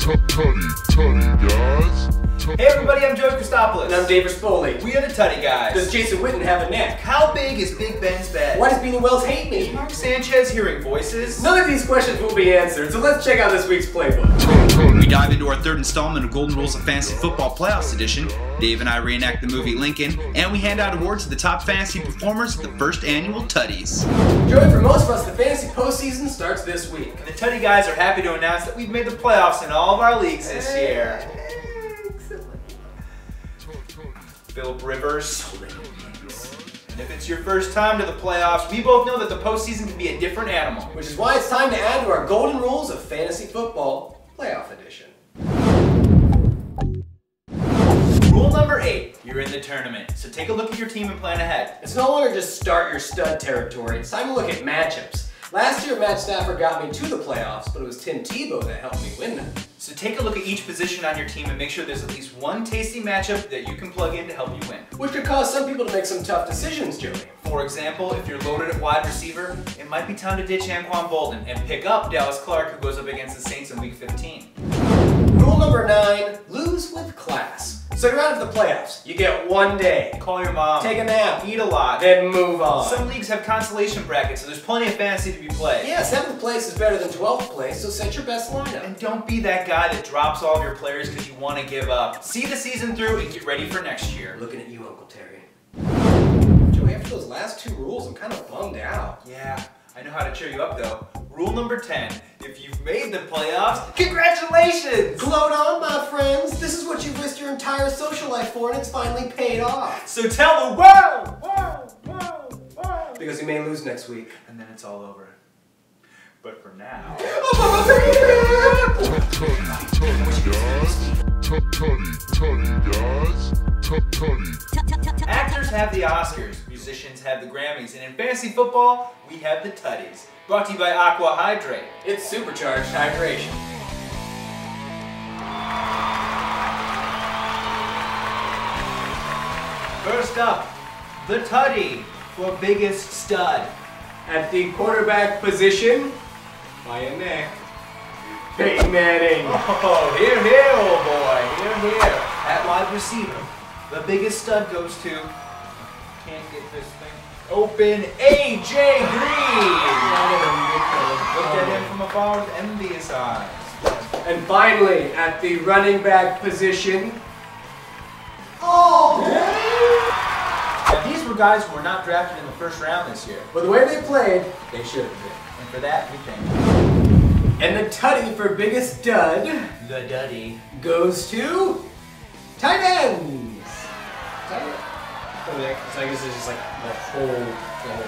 Tuddy Guys. Hey everybody, I'm Joey Christopoulos. And I'm David Spoley. We are the Tuddy Guys. Does Jason Witten have a neck? How big is Big Ben's bed? Why does Beanie Wells hate Is me? Mark Sanchez hearing voices? None of these questions will be answered, so let's check out this week's playbook. We dive into our third installment of Golden Rules of Fantasy Football Playoffs Edition. Dave and I reenact the movie Lincoln, and we hand out awards to the top fantasy performers at the first annual Tuddies. Joey, for most of us, the fantasy postseason starts this week. And the Tuddy Guys are happy to announce that we've made the playoffs in all of our leagues this year. Philip Rivers. And if it's your first time to the playoffs, we both know that the postseason can be a different animal. Which is why it's time to add to our Golden Rules of Fantasy Football Playoff Edition. Rule number 8, you're in the tournament. So take a look at your team and plan ahead. It's no longer just start your stud territory, it's time to look at matchups. Last year, Matt Stafford got me to the playoffs, but it was Tim Tebow that helped me win them. So take a look at each position on your team and make sure there's at least one tasty matchup that you can plug in to help you win. Which could cause some people to make some tough decisions, Joey. For example, if you're loaded at wide receiver, it might be time to ditch Anquan Bolden and pick up Dallas Clark, who goes up against the Saints in Week 15. Rule number 9, lose with class. So you're out of the playoffs. You get one day. Call your mom. Take a nap. Eat a lot. Then move on. Some leagues have consolation brackets, so there's plenty of fantasy to be played. Yeah, 7th place is better than 12th place, so set your best lineup. And don't be that guy that drops all of your players because you want to give up. See the season through and get ready for next year. Looking at you, Uncle Terry. Joey, after those last 2 rules, I'm kind of bummed out. Yeah, I know how to cheer you up though. Rule number 10, if you've made the playoffs, congratulations! Gloat on, my friends. This is what you've risked your entire social life for, and it's finally paid off. So tell the world! Because we may lose next week. And then it's all over. But for now... Actors have the Oscars, musicians have the Grammys, and in fantasy football, we have the Tuddies. Brought to you by Aqua Hydrate. It's supercharged hydration. First up, the Tuddy for biggest stud. At the quarterback position, by a neck, Peyton Manning. Oh, here, old boy, here. At wide receiver, the biggest stud goes to, can't get this thing open, AJ Green. Looked at him from afar with envious eyes. And finally, at the running back position, And these were guys who were not drafted in the first round this year. but the way they played, they should have been. And for that, we thank you. And the Tuddy for biggest stud The Duddy. goes to tight ends. Tight end. So I guess it's just like the whole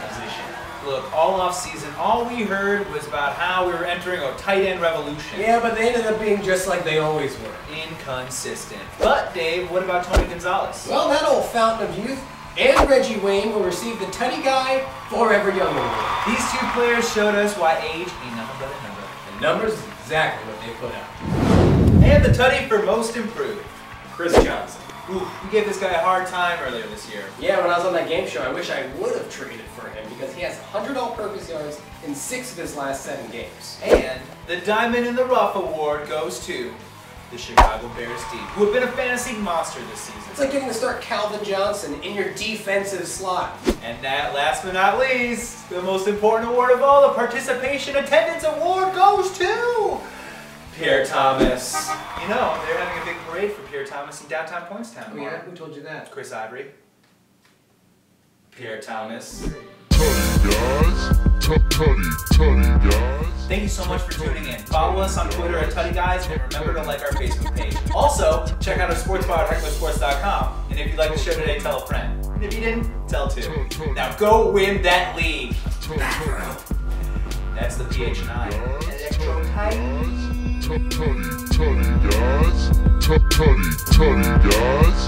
position. Look, all off season, all we heard was about how we were entering a tight end revolution. Yeah, but they ended up being just like they always were. Inconsistent. But Dave, what about Tony Gonzalez? Well, that old fountain of youth and Reggie Wayne will receive the Tuddy Guy Forever Young Award. These two players showed us why age ain't nothing but a number. The numbers is exactly what they put out. And the Tuddy for most improved. Chris Johnson. Ooh, we gave this guy a hard time earlier this year. Yeah, when I was on that game show, I wish I would have traded for him because he has 100 all-purpose yards in 6 of his last 7 games. And the Diamond in the Rough award goes to the Chicago Bears team, who have been a fantasy monster this season. It's like getting to start Calvin Johnson in your defensive slot. And that, last but not least, the most important award of all, the Participation Attendance Award goes to Pierre Thomas. You know, they're having a big parade for Pierre Thomas in downtown Pointstown. Oh yeah? Who told you that? Chris Ivory. Pierre Thomas. Tuddy Guys. Thank you so much for tuning in. Follow us on Twitter at Tuddy Guys, and remember to like our Facebook page. Also, check out our sports bar at hecklersports.com. And if you like the show today, tell a friend. And if you didn't, tell 2. Now go win that league. That's the PH9. Electro tight. Tuddy Guys. Tuddy Guys.